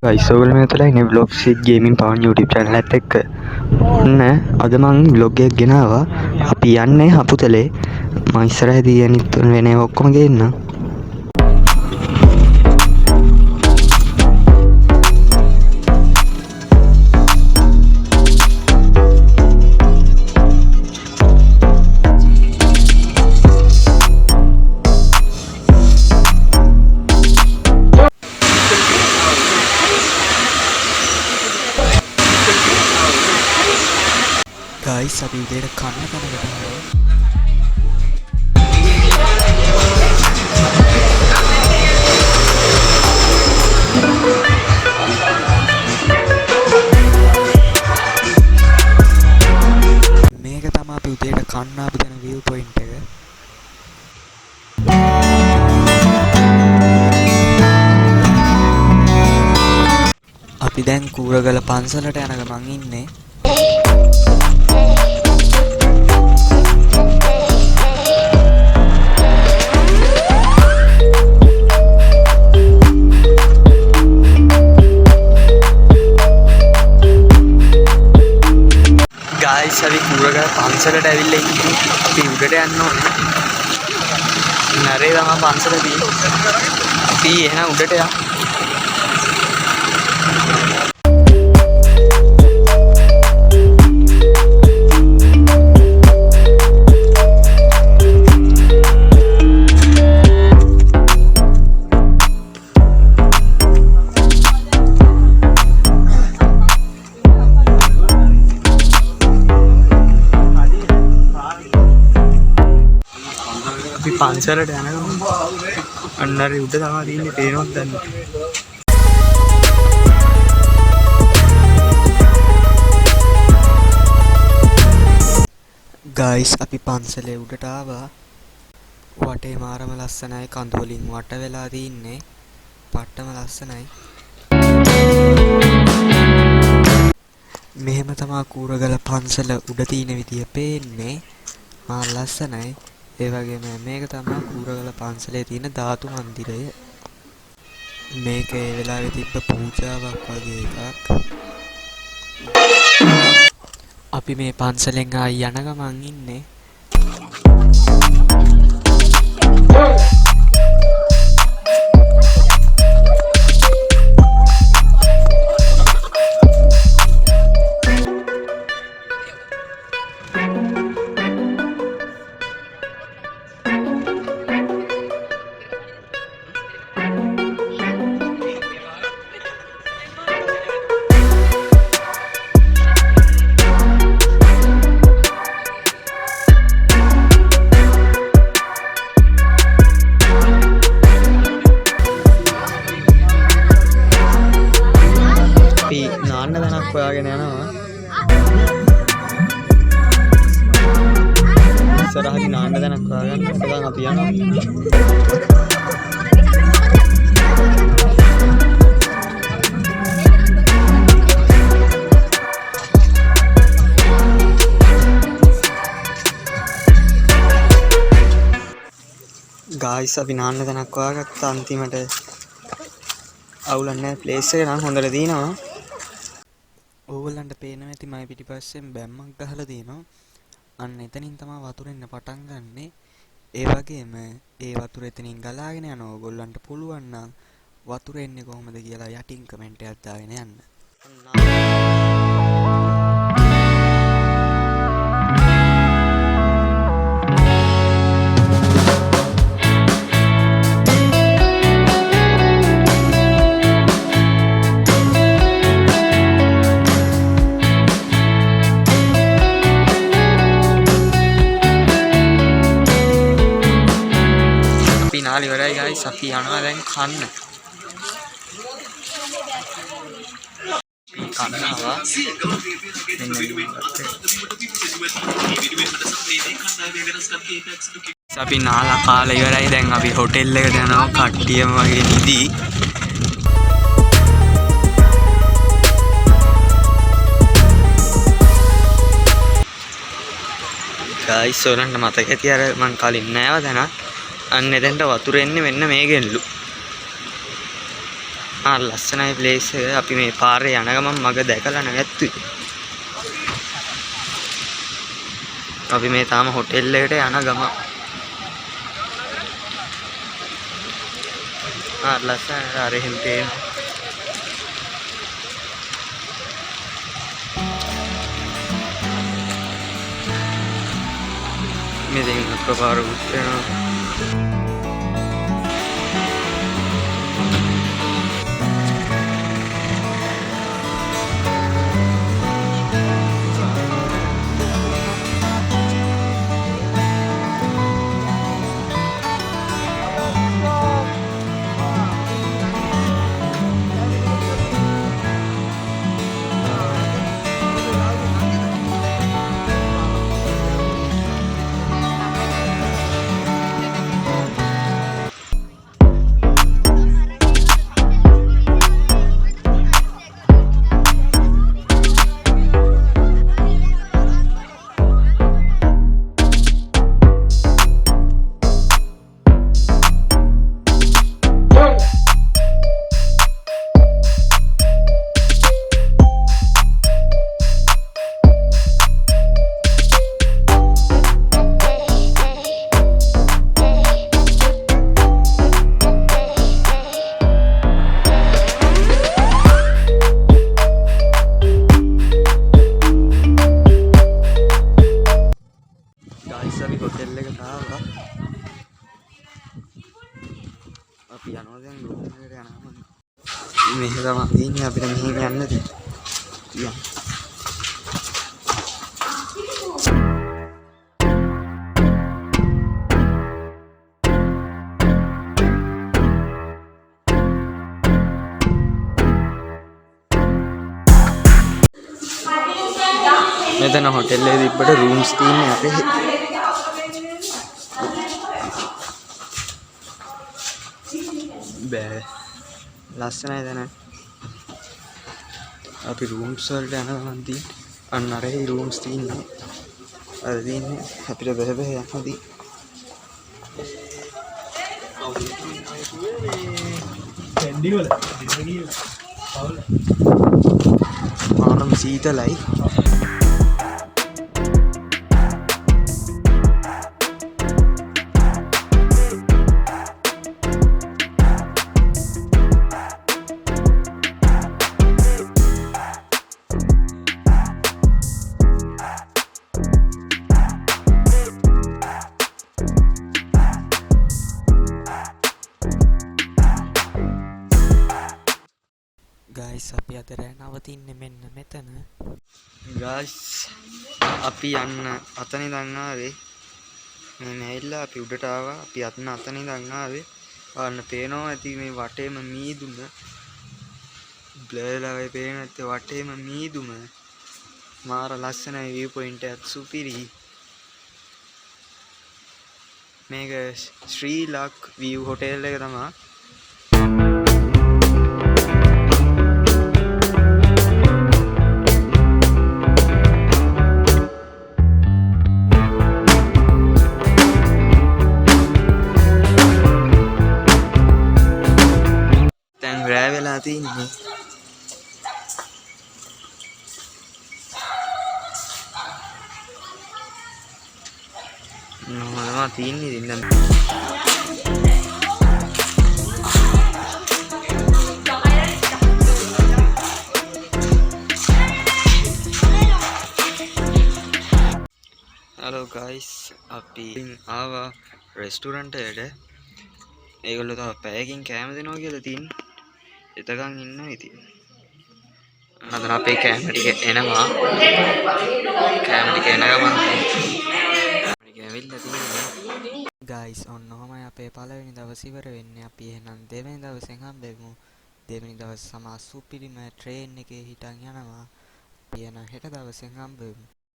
Guys ඔයගොල්ලෝ මේ තුලා ඉන්නේ vlog seed gaming pawan YouTube channel එකත් එක්ක. ඔන්න අද මං vlog එකක් ගෙනාවා. අපි යන්නේ හපුතලේ. මම ඉස්සරහදී අනිත් වෙන ඒවා ඔක්කොම ගේන්නම්. ගයිස් අපි උදේට කන්න කනකට මේක තමයි අපි උදේට කන්න ආපු තැන view point එක. අපි දැන් කූරගල පන්සලට යන ගමන් ඉන්නේ. ගයිස් අපි කූරගල පන්සලට ඇවිල්ලා ඉන්නේ. අපි උඩට යන්න ඕනේ. නරේ තමයි පන්සල තියෙන්නේ. අපි එහෙනම් උඩට යමු. පන්සලට යනකම් අන්න අර උඩ තමයි තියෙන්නේ පේනවද දන්නේ. ගයිස් අපි පන්සලේ උඩට ආවා. වටේ මාරම ලස්සනයි, කඳු වලින් වට වෙලා තින්නේ. පට්ටම ලස්සනයි. මෙහෙම තමයි කූරගල පන්සල උඩ තියෙන විදිය පේන්නේ. මා ලස්සනයි. ඒ වගේම මේක තමයි කූරගල පන්සලේ තියෙන ධාතු මන්දිරය. මේක ඒ වෙලාවේ තිබ්බ පූජාවක් වගේ එකක්. අපි මේ පන්සලෙන් ආයි යන ගමන් ඉන්නේ. නාන්න දැනක් හොයාගෙන යනවා. ඉස්සරහදී නාන්න දැනක් හොයාගන්න. එතකන් අපි යනවා. ගායිස් අපි නාන්න දැනක් හොයාගත්තා. අන්තිමට අවුලක් නැහැ. ප්ලේස් එක නම් හොඳට තියෙනවා. ඕගොල්ලන්ට පේනවා ඇති මම පිටිපස්සෙන් බැම්මක් ගහලා තියෙනවා. අන්න එතනින් තමයි වතුර එන්න පටන් ගන්නෙ. ඒ වගේම ඒ වතුර එතනින් ගලාගෙන යනවා. ඕගොල්ලන්ට පුළුවන් නම් වතුර එන්නේ කොහොමද කියලා යටින් කමෙන්ට් එකක් දාගෙන යන්න. නාලි වරයි ගයිස් අපි යනවා දැන් කන්න. කන්නවා. අපි නාලා කාලා ඉවරයි. දැන් අපි හොටෙල් එකට යනවා. කට්ටියම වගේ නිදි. ගයිස් ඔයාලන්ට මතක ඇති අර මං කලින් නෑව දැනක්. අන්න එතෙන්ට වතුර එන්නේ මෙන්න මේකෙන්ලු. ලස්සනයි ප්ලේස් එක. අපි මේ පාරේ යන ගමන් මග දැකලා නැවැත්තුවේ. අපි මේ තාම හොටෙල් එකට යන ගමන්. ලස්සනයි අර එහෙම පේන. මේ දෙන්න ප්‍රපාර උත්තරනවා. අපි හොටෙල් එකට ආවා. අපි යනවා දැන් රූම් එකට යනවා. මෙහෙ තමයි ඉන්නේ අපිට මෙහෙ යන්න තියෙන්නේ. මෙතන හොටෙල් එකේ තිබ්බට රූම්ස් තියෙන්නේ අපේ. බෑ ලස්සනයි දැන. අපි රූම්ස් වලට යනවා නම් තියෙන්නේ අන්න අර ඒ රූම්ස් තියෙන්නේ. අර තියෙන්නේ අපිට බෑ බෑ යන්නදී. කැන්ඩි වල ආරම් සීතලයි. ගයිස් අපි අද රෑ නවතින්නේ මෙන්න මෙතන. ගයිස් අපි යන්න අතන ඉඳන් ආවේ. මේ නැවිලා අපි උඩට ආවා. අපි අතන ඉඳන් ආවේ. ඔයාලට පේනවා ඇති මේ වටේම මීදුම. බ්ලර්ලා වගේ පේන නැත්තේ වටේම මීදුම. මාර ලස්සනයි view point එකක් සුපිරි. මේක ශ්‍රී ලක් view hotel එක තමයි. රෑ වෙලා තින්නේ. මොනවා තින්නේ ඉතින්. හලෝ ගයිස් අපි ආවා රෙස්ටුරන්ට් එකට. ඒගොල්ලෝ තව පැයකින් කෑම දෙනවා කියලා තින්නේ. එතකන් ඉන්නවා ඉතින්. අද අපේ කෑම ටික එනවා. කෑම ටික එන ගමන් ටික ඇවිල්ලා තියෙනවා. ගයිස් ඔන්නෝමයි අපේ පළවෙනි දවස් ඉවර වෙන්නේ. අපි එහෙනම් දෙවෙනි දවසෙන් හම්බෙමු. දෙවෙනි දවස් සමා සුපිරිම ට්‍රේන් එකේ හිටන් යනවා. අපි එහෙනම් හෙට දවසෙන් හම්බෙමු.